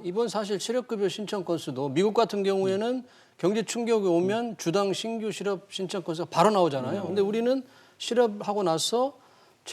이번 사실 실업급여 신청 건수도 미국 같은 경우에는 경제 충격이 오면 주당 신규 실업 신청 건수가 바로 나오잖아요. 근데 우리는 실업하고 나서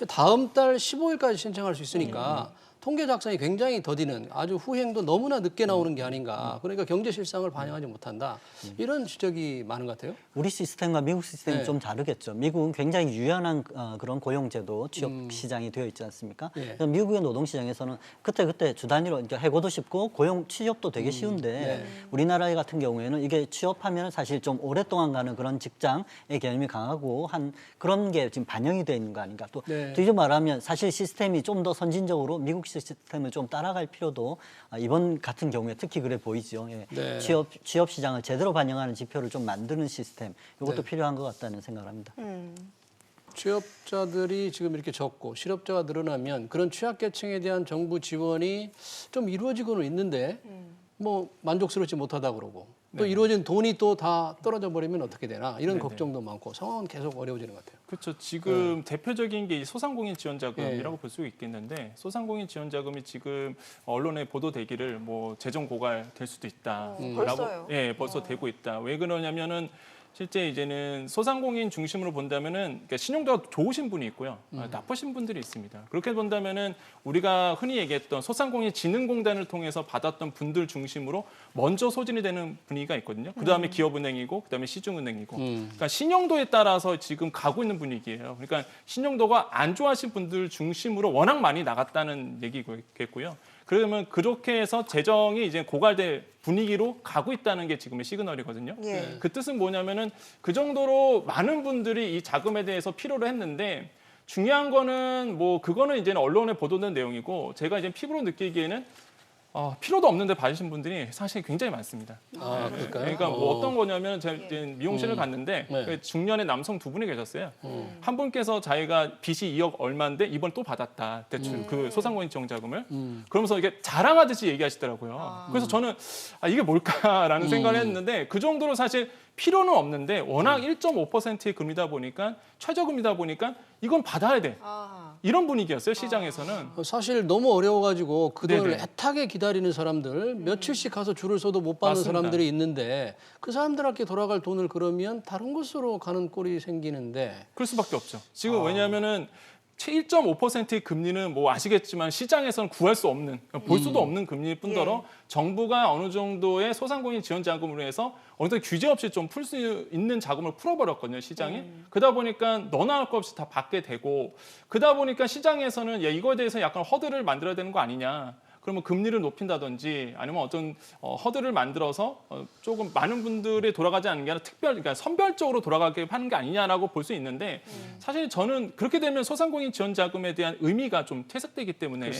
다음 달 15일까지 신청할 수 있으니까 통계 작성이 굉장히 더디는 아주 후행도 너무나 늦게 나오는 게 아닌가. 그러니까 경제 실상을 반영하지 못한다. 이런 지적이 많은 것 같아요. 우리 시스템과 미국 시스템이 네. 좀 다르겠죠. 미국은 굉장히 유연한 그런 고용제도, 취업 시장이 되어 있지 않습니까? 예. 그래서 미국의 노동시장에서는 그때 주 단위로 이제 해고도 쉽고 고용 취업도 되게 쉬운데 네. 우리나라 같은 경우에는 이게 취업하면 사실 좀 오랫동안 가는 그런 직장의 개념이 강하고 한 그런 게 지금 반영이 되어 있는 거 아닌가. 또 네. 뒤집어 말하면 사실 시스템이 좀 더 선진적으로 미국 시스템을 좀 따라갈 필요도 이번 같은 경우에 특히 그래 보이죠. 예. 네. 취업 시장을 제대로 반영하는 지표를 좀 만드는 시스템 이것도 네. 필요한 것 같다는 생각을 합니다. 취업자들이 지금 이렇게 적고 실업자가 늘어나면 그런 취약계층에 대한 정부 지원이 좀 이루어지고는 있는데 뭐 만족스럽지 못하다 그러고 또 이루어진 돈이 또 다 떨어져 버리면 어떻게 되나 이런 걱정도 많고 상황은 계속 어려워지는 것 같아요. 그렇죠. 지금 대표적인 게 이 소상공인 지원자금이라고 볼 수 있겠는데 소상공인 지원자금이 지금 언론에 보도되기를 뭐 재정 고갈될 수도 있다라고 벌써요? 벌써 되고 있다. 왜 그러냐면은 실제 이제는 소상공인 중심으로 본다면은 그러니까 신용도가 좋으신 분이 있고요, 나쁘신 분들이 있습니다. 그렇게 본다면은 우리가 흔히 얘기했던 소상공인 진흥공단을 통해서 받았던 분들 중심으로 먼저 소진이 되는 분위기가 있거든요. 그 다음에 기업은행이고, 그 다음에 시중은행이고. 그러니까 신용도에 따라서 지금 가고 있는 분위기예요. 그러니까 신용도가 안 좋아하신 분들 중심으로 워낙 많이 나갔다는 얘기겠고요. 그러면 그렇게 해서 재정이 이제 고갈될 분위기로 가고 있다는 게 지금의 시그널이거든요. 예. 그 뜻은 뭐냐면은 그 정도로 많은 분들이 이 자금에 대해서 필요로 했는데 중요한 거는 뭐 그거는 이제는 언론에 보도된 내용이고 제가 이제 피부로 느끼기에는 필요도 없는데 받으신 분들이 사실 굉장히 많습니다. 아, 그럴까요? 그러니까 뭐 어떤 거냐면 제가 이제 미용실을 갔는데 네. 중년의 남성 두 분이 계셨어요. 한 분께서 자기가 빚이 2억 얼마인데 이번 또 받았다 대출 그 소상공인 지원자금을 그러면서 이게 자랑하듯이 얘기하시더라고요. 그래서 저는 이게 뭘까라는 생각을 했는데 그 정도로 사실 필요는 없는데 워낙 1.5%의 금리다 보니까 최저금리다 보니까 이건 받아야 돼. 이런 분위기였어요 시장에서는. 사실 너무 어려워가지고 그 돈을 네네. 애타게 기다리는 사람들 며칠씩 가서 줄을 서도 못 받는 맞습니다. 사람들이 있는데 그 사람들한테 돌아갈 돈을 그러면 다른 곳으로 가는 꼴이 생기는데 그럴 수밖에 없죠. 지금 왜냐하면은 1.5%의 금리는 뭐 아시겠지만 시장에서는 구할 수 없는, 볼 수도 없는 금리일 뿐더러 정부가 어느 정도의 소상공인 지원 자금으로 해서 어느 정도 규제 없이 좀 풀 수 있는 자금을 풀어버렸거든요, 시장에. 그러다 보니까 너나 할 것 없이 다 받게 되고 그러다 보니까 시장에서는 야, 이거에 대해서 약간 허들을 만들어야 되는 거 아니냐. 그러면 금리를 높인다든지 아니면 어떤 허들을 만들어서 조금 많은 분들이 돌아가지 않는 게 아니라 그러니까 선별적으로 돌아가게 하는 게 아니냐라고 볼 수 있는데 사실 저는 그렇게 되면 소상공인 지원 자금에 대한 의미가 좀 퇴색되기 때문에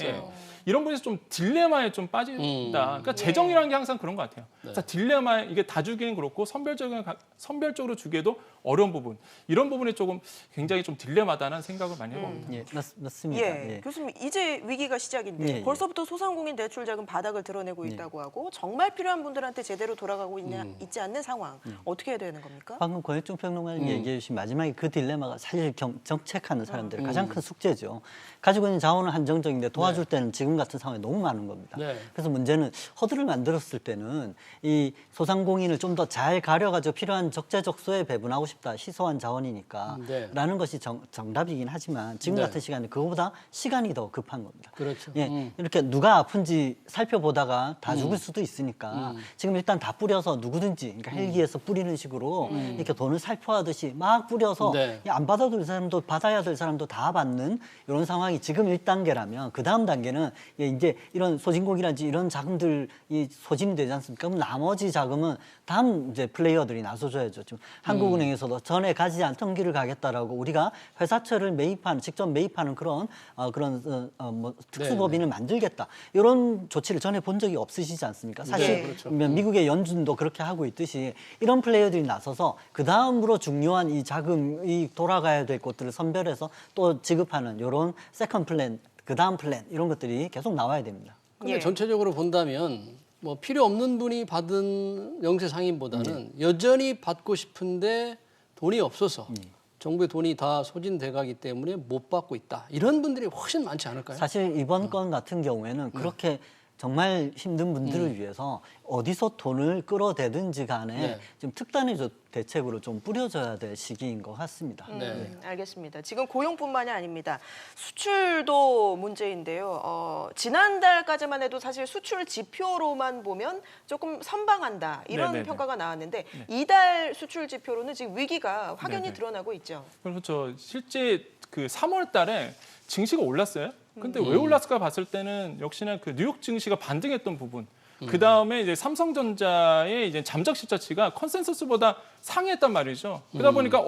이런 분에서 좀 딜레마에 좀 빠진다. 그러니까 재정이라는 게 항상 그런 것 같아요. 그래서 딜레마에 이게 다 주기는 그렇고 선별적으로 주기에도 어려운 부분 이런 부분이 조금 굉장히 좀 딜레마다는 생각을 많이 해봅니다. 예, 맞습니다. 예. 교수님, 이제 위기가 시작인데 예, 예. 벌써부터 소상공인 대출 자금 바닥을 드러내고 있다고 하고 정말 필요한 분들한테 제대로 돌아가고 있지 않는 상황. 어떻게 해야 되는 겁니까? 방금 권혁중 평론가님이 얘기해 주신 마지막에 그 딜레마가 사실 정책하는 사람들의 가장 큰 숙제죠. 가지고 있는 자원은 한정적인데 도와줄 때는 지금 같은 상황이 너무 많은 겁니다. 네. 그래서 문제는 허들을 만들었을 때는 이 소상공인을 좀 더 잘 가려가지고 필요한 적재적소에 배분하고 싶다. 희소한 자원이니까 네. 라는 것이 정답이긴 하지만 지금 네. 같은 시간에 그거보다 시간이 더 급한 겁니다. 그렇죠. 예, 이렇게 누가 아픈지 살펴보다가 다 죽을 수도 있으니까 지금 일단 다 뿌려서 누구든지 그러니까 헬기에서 뿌리는 식으로 이렇게 돈을 살포하듯이 막 뿌려서 네. 안 받아도 될 사람도 받아야 될 사람도 다 받는 이런 상황이 지금 1단계라면 그 다음 단계는 이제 이런 소진국이라든지 이런 자금들이 소진이 되지 않습니까? 그럼 나머지 자금은 다음 이제 플레이어들이 나서줘야죠. 지금 한국은행에서도 전에 가지 않던 길을 가겠다라고 우리가 회사채를 직접 매입하는 그런 뭐 특수법인을 만들겠다. 이런 조치를 전에 본 적이 없으시지 않습니까? 사실 네, 그렇죠. 미국의 연준도 그렇게 하고 있듯이 이런 플레이어들이 나서서 그 다음으로 중요한 이 자금이 돌아가야 될 곳들을 선별해서 또 지급하는 이런 세컨 플랜, 그 다음 플랜 이런 것들이 계속 나와야 됩니다. 근데 예. 전체적으로 본다면 뭐 필요 없는 분이 받은 영세 상인보다는 여전히 받고 싶은데 돈이 없어서 정부의 돈이 다 소진돼 가기 때문에 못 받고 있다. 이런 분들이 훨씬 많지 않을까요? 사실 이번 건 같은 경우에는 그렇게 정말 힘든 분들을 위해서 어디서 돈을 끌어대든지 간에 네. 좀 특단의 대책으로 좀 뿌려져야 될 시기인 것 같습니다. 네. 알겠습니다. 지금 고용뿐만이 아닙니다. 수출도 문제인데요. 지난달까지만 해도 사실 수출 지표로만 보면 조금 선방한다 이런 네네네. 평가가 나왔는데 이달 수출 지표로는 지금 위기가 확연히 네네. 드러나고 있죠. 그렇죠. 실제 그 3월 달에 증시가 올랐어요. 근데 왜 올랐을까 봤을 때는 역시나 그 뉴욕 증시가 반등했던 부분. 그 다음에 이제 삼성전자의 이제 잠적 시저치가 컨센서스보다 상회했단 말이죠. 그러다 보니까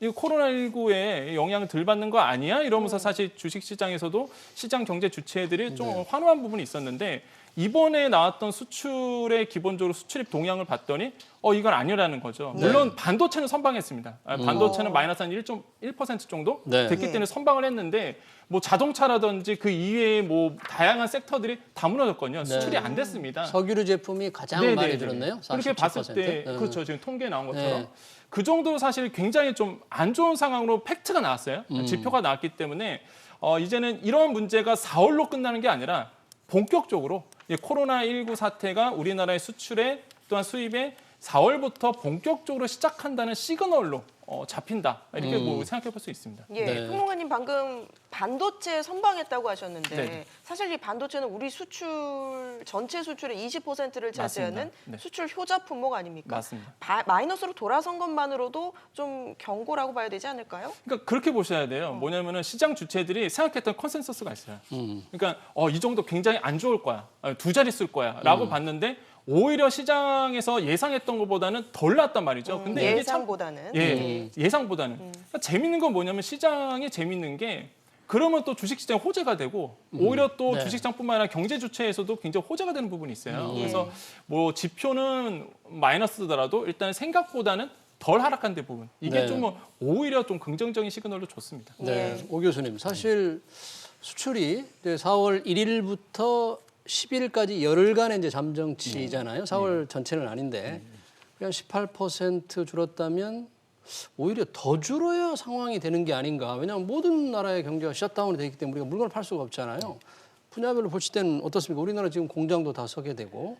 이거 코로나19에 영향을 덜 받는 거 아니야? 이러면서 사실 주식시장에서도 시장 경제 주체들이 좀 환호한 부분이 있었는데 이번에 나왔던 수출의 기본적으로 수출입 동향을 봤더니 이건 아니라는 거죠. 물론 반도체는 선방했습니다. 반도체는 마이너스 한 1.1% 정도 네. 됐기 네. 때문에 선방을 했는데 뭐 자동차라든지 그 이외의 뭐 다양한 섹터들이 다 무너졌거든요. 수출이 안 됐습니다. 석유류 제품이 가장 네네네. 많이 줄었네요. 그렇게 봤을 47%. 때 그렇죠. 지금 통계에 나온 것처럼 네. 그 정도로 사실 굉장히 좀 안 좋은 상황으로 팩트가 나왔어요. 지표가 나왔기 때문에 이제는 이런 문제가 4월로 끝나는 게 아니라 본격적으로 코로나19 사태가 우리나라의 수출에 또한 수입에 4월부터 본격적으로 시작한다는 시그널로 잡힌다 이렇게 뭐 생각해 볼 수 있습니다. 예, 네. 평론가님 방금 반도체 선방했다고 하셨는데 네. 사실 이 반도체는 우리 수출 전체 수출의 20%를 차지하는 맞습니다. 네. 수출 효자 품목 아닙니까? 맞습니다. 마이너스로 돌아선 것만으로도 좀 경고라고 봐야 되지 않을까요? 그러니까 그렇게 보셔야 돼요. 뭐냐면은 시장 주체들이 생각했던 컨센서스가 있어요. 그러니까 이 정도 굉장히 안 좋을 거야, 두 자리 쓸 거야라고 봤는데 오히려 시장에서 예상했던 것보다는 덜 났단 말이죠. 근데 이게 참 예상보다는 예상보다는. 그러니까 재밌는 건 뭐냐면 시장이 재밌는 게 그러면 또 주식시장 호재가 되고 오히려 또 네. 주식시장뿐만 아니라 경제 주체에서도 굉장히 호재가 되는 부분이 있어요. 예. 그래서 뭐 지표는 마이너스더라도 일단 생각보다는 덜 하락한 데 부분 이게 네. 좀 오히려 좀 긍정적인 시그널로 좋습니다. 네, 예. 오 교수님. 사실 수출이 이제 4월 1일부터 10일까지 열흘간의 이제 잠정치잖아요. 4월 전체는 아닌데 그냥 18% 줄었다면 오히려 더 줄어야 상황이 되는 게 아닌가. 왜냐하면 모든 나라의 경제가 셧다운이 되기 때문에 우리가 물건을 팔 수가 없잖아요. 분야별로 보실 때는 어떻습니까? 우리나라 지금 공장도 다 서게 되고.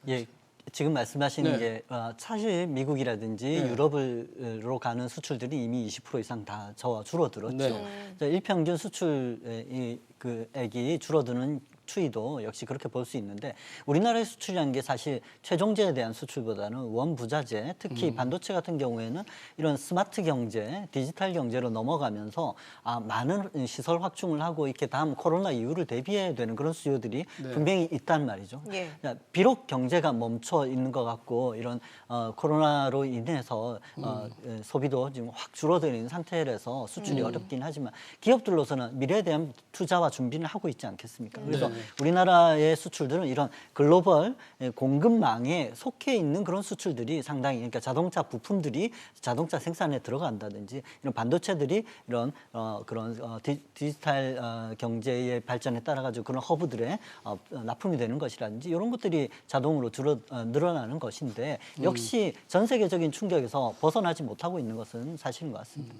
예, 지금 말씀하시는 네. 게 사실 미국이라든지 네. 유럽으로 가는 수출들이 이미 20% 이상 다 저와 줄어들었죠. 네. 일평균 수출액이 줄어드는 추이도 역시 그렇게 볼 수 있는데 우리나라의 수출이라는 게 사실 최종재에 대한 수출보다는 원부자재, 특히 반도체 같은 경우에는 이런 스마트 경제, 디지털 경제로 넘어가면서 많은 시설 확충을 하고 이렇게 다음 코로나 이후를 대비해야 되는 그런 수요들이 분명히 있단 말이죠. 예. 비록 경제가 멈춰 있는 것 같고 이런 코로나로 인해서 소비도 지금 확 줄어드는 상태라서 수출이 어렵긴 하지만 기업들로서는 미래에 대한 투자와 준비를 하고 있지 않겠습니까? 그래서 우리나라의 수출들은 이런 글로벌 공급망에 속해 있는 그런 수출들이 상당히 그러니까 자동차 부품들이 자동차 생산에 들어간다든지 이런 반도체들이 이런 디지털 경제의 발전에 따라 가지고 그런 허브들에 납품이 되는 것이라든지 이런 것들이 자동으로 늘어나는 것인데 역시 전 세계적인 충격에서 벗어나지 못하고 있는 것은 사실인 것 같습니다.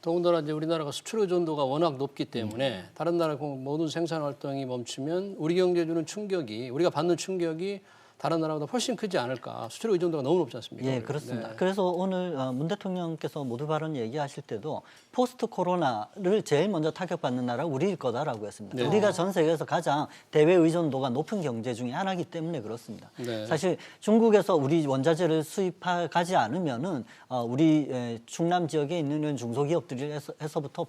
더군다나 이제 우리나라가 수출 의존도가 워낙 높기 때문에 다른 나라 모든 생산 활동이 멈추면 우리 경제에 주는 충격이 우리가 받는 충격이 다른 나라보다 훨씬 크지 않을까. 수출 의존도가 너무 높지 않습니까? 예, 그렇습니다. 네. 그래서 오늘 문 대통령께서 모두 발언 얘기하실 때도 포스트 코로나를 제일 먼저 타격받는 나라가 우리일 거다라고 했습니다. 네. 우리가 전 세계에서 가장 대외 의존도가 높은 경제 중에 하나이기 때문에 그렇습니다. 네. 사실 중국에서 우리 원자재를 수입하지 않으면은 우리 충남 지역에 있는 이런 중소기업들에서부터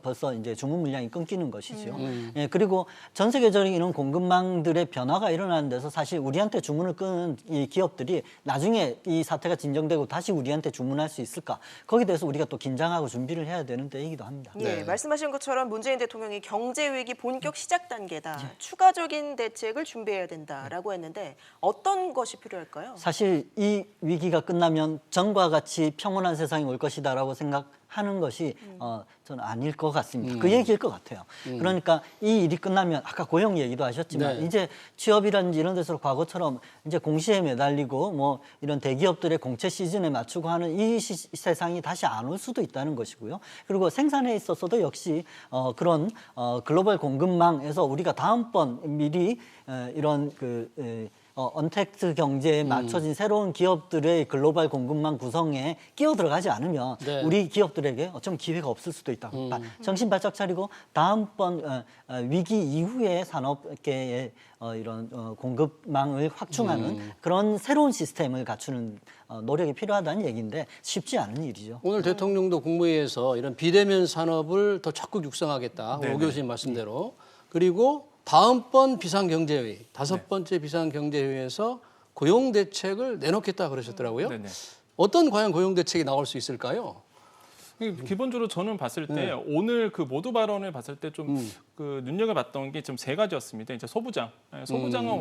벌써 이제 주문 물량이 끊기는 것이죠. 예, 그리고 전 세계적인 이런 공급망들의 변화가 일어나는 데서 사실 우리한테 주문을 끄는 이 기업들이 나중에 이 사태가 진정되고 다시 우리한테 주문할 수 있을까? 거기에 대해서 우리가 또 긴장하고 준비를 해야 되는 때이기도 합니다. 예, 네. 말씀하신 것처럼 문재인 대통령이 경제 위기 본격 시작 단계다. 추가적인 대책을 준비해야 된다라고 했는데 어떤 것이 필요할까요? 사실 이 위기가 끝나면 전과 같이 평온한 세상이 올 것이다라고 하는 것이 저는 아닐 것 같습니다. 그 얘기일 것 같아요. 그러니까 이 일이 끝나면 아까 고용 얘기도 하셨지만 네. 이제 취업이라든지 이런 데서 과거처럼 이제 공시에 매달리고 뭐 이런 대기업들의 공채 시즌에 맞추고 하는 이 세상이 다시 안 올 수도 있다는 것이고요. 그리고 생산에 있어서도 역시 그런 글로벌 공급망에서 우리가 다음번 미리 이런 언택트 경제에 맞춰진 새로운 기업들의 글로벌 공급망 구성에 끼어 들어가지 않으면 네. 우리 기업들에게 어쩜 기회가 없을 수도 있다. 정신 바짝 차리고 다음번 위기 이후의 산업계의 이런 공급망을 확충하는 그런 새로운 시스템을 갖추는 노력이 필요하다는 얘기인데 쉽지 않은 일이죠. 오늘 대통령도 국무회의에서 이런 비대면 산업을 더 적극 육성하겠다. 오 교수님 말씀대로. 그리고 다음번 비상경제회의, 5번째 비상경제회의에서 고용대책을 내놓겠다 그러셨더라고요. 네네. 어떤 과연 고용대책이 나올 수 있을까요? 기본적으로 저는 봤을 때 오늘 그 모두 발언을 봤을 때 좀 그 눈여겨봤던 게 좀 3가지였습니다. 이제 소부장, 소부장은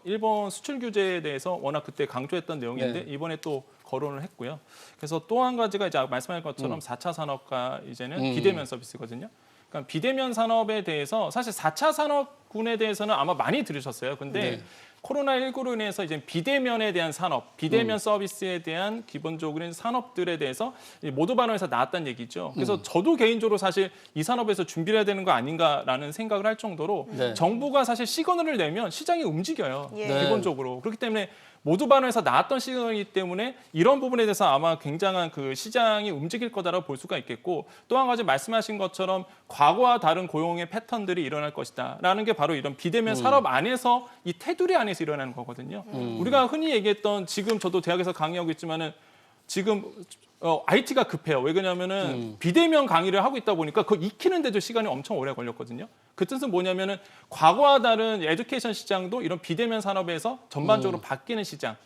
일본 수출 규제에 대해서 워낙 그때 강조했던 내용인데 이번에 또 거론을 했고요. 그래서 또 한 가지가 이제 말씀하신 것처럼 4차 산업과 이제는 비대면 서비스거든요. 그러니까 비대면 산업에 대해서 사실 4차 산업군에 대해서는 아마 많이 들으셨어요. 근데 코로나19로 인해서 이제 비대면에 대한 산업, 비대면 서비스에 대한 기본적인 산업들에 대해서 모두 발언에서 나왔다는 얘기죠. 그래서 저도 개인적으로 사실 이 산업에서 준비를 해야 되는 거 아닌가라는 생각을 할 정도로 네. 정부가 사실 시그널을 내면 시장이 움직여요. 예. 기본적으로. 그렇기 때문에 모두 발언에서 나왔던 시그널이기 때문에 이런 부분에 대해서 아마 굉장한 그 시장이 움직일 거다라고 볼 수가 있겠고 또 한 가지 말씀하신 것처럼 과거와 다른 고용의 패턴들이 일어날 것이다라는 게 바로 이런 비대면 산업 안에서 이 테두리 안에서 일어나는 거거든요. 우리가 흔히 얘기했던 지금 저도 대학에서 강의하고 있지만은 지금 IT가 급해요. 왜 그러냐면은 비대면 강의를 하고 있다 보니까 그거 익히는데도 시간이 엄청 오래 걸렸거든요. 그 뜻은 뭐냐면은 과거와 다른 에듀케이션 시장도 이런 비대면 산업에서 전반적으로 바뀌는 시장,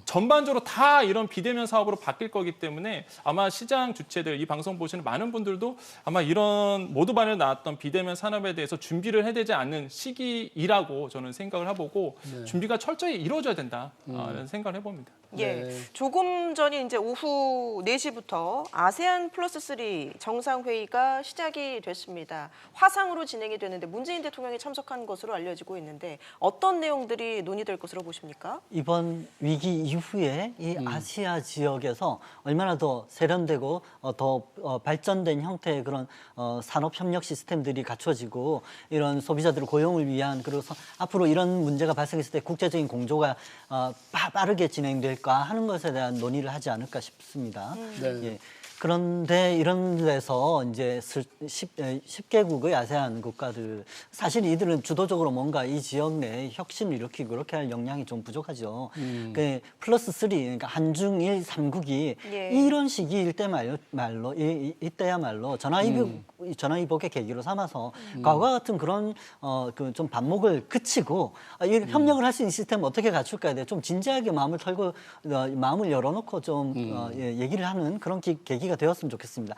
전반적으로 다 이런 비대면 사업으로 바뀔 거기 때문에 아마 시장 주체들, 이 방송 보시는 많은 분들도 아마 이런 모두 반에 나왔던 비대면 산업에 대해서 준비를 해야 되지 않는 시기이라고 저는 생각을 해보고 준비가 철저히 이루어져야 된다라는 생각을 해봅니다. 예, 네. 조금 전인 이제 오후 4시부터 아세안 플러스 3 정상회의가 시작이 됐습니다. 화상으로 진행이 되는데 문재인 대통령이 참석한 것으로 알려지고 있는데 어떤 내용들이 논의될 것으로 보십니까? 이번 위기 이후에 이 아시아 지역에서 얼마나 더 세련되고 더 발전된 형태의 그런 산업 협력 시스템들이 갖춰지고 이런 소비자들 고용을 위한 그리고 앞으로 이런 문제가 발생했을 때 국제적인 공조가 빠르게 진행될까 하는 것에 대한 논의를 하지 않을까 싶습니다. 네. 예. 그런데 이런 데서 이제 10개국의 아세안 국가들 사실 이들은 주도적으로 뭔가 이 지역 내에 혁신을 일으키고 그렇게 할 역량이 좀 부족하죠. 그 플러스 3 그러니까 한중일 3국이 예. 이런 시기일 때말로 이때야말로 전화위복의 계기로 삼아서 과거와 같은 그런 그 좀 반목을 그치고 이 협력을 할 수 있는 시스템을 어떻게 갖출까에 대해 좀 진지하게 마음을 털고 마음을 열어놓고 좀 얘기를 하는 그런 계기가 되었으면 좋겠습니다.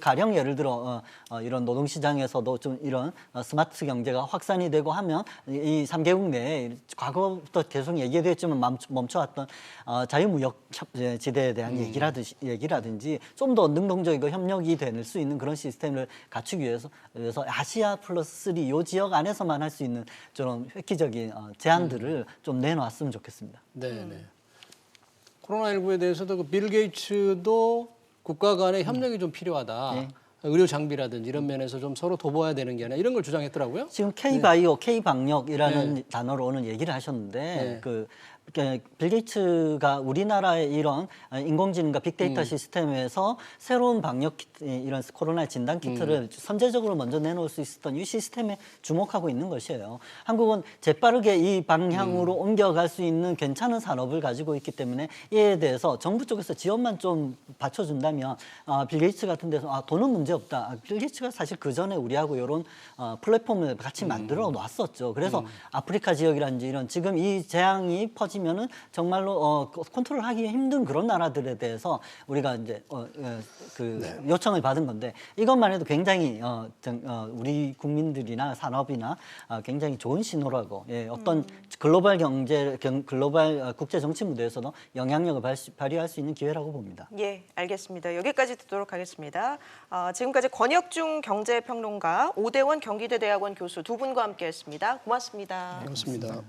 가령 예를 들어 이런 노동시장에서도 좀 이런 스마트 경제가 확산이 되고 하면 이 3개국 내에 과거부터 계속 얘기되었지만 멈춰왔던 자유무역 지대에 대한 얘기라든지 좀 더 능동적이고 협력이 될 수 있는 그런 시스템을 갖추기 위해서 아시아 플러스 3 이 지역 안에서만 할 수 있는 저런 획기적인 제안들을 좀 내놓았으면 좋겠습니다. 네. 코로나19에 대해서도 그 빌 게이츠도 국가 간의 협력이 좀 필요하다. 네. 의료 장비라든지 이런 면에서 좀 서로 도와야 되는 게 아니라 이런 걸 주장했더라고요. 지금 K바이오, K방역이라는 단어로 오늘 얘기를 하셨는데 빌 게이츠가 우리나라의 이런 인공지능과 빅데이터 시스템에서 새로운 방역 키트, 이런 코로나 진단 키트를 선제적으로 먼저 내놓을 수 있었던 이 시스템에 주목하고 있는 것이에요. 한국은 재빠르게 이 방향으로 옮겨갈 수 있는 괜찮은 산업을 가지고 있기 때문에 이에 대해서 정부 쪽에서 지원만 좀 받쳐준다면 빌 게이츠 같은 데서 돈은 문제 없다. 빌 게이츠가 사실 그 전에 우리하고 이런 플랫폼을 같이 만들어 놨었죠. 그래서 아프리카 지역이라든지 이런 지금 이 재앙이 퍼지면 나오시면은 정말로 컨트롤하기 힘든 그런 나라들에 대해서 우리가 이제 요청을 받은 건데 이것만 해도 굉장히 우리 국민들이나 산업이나 굉장히 좋은 신호라고 어떤 글로벌 글로벌 국제 정치 무대에서도 영향력을 발휘할 수 있는 기회라고 봅니다. 예, 알겠습니다. 여기까지 듣도록 하겠습니다. 지금까지 권혁중 경제평론가, 오대원 경기대 대학원 교수 두 분과 함께했습니다. 고맙습니다. 그렇습니다.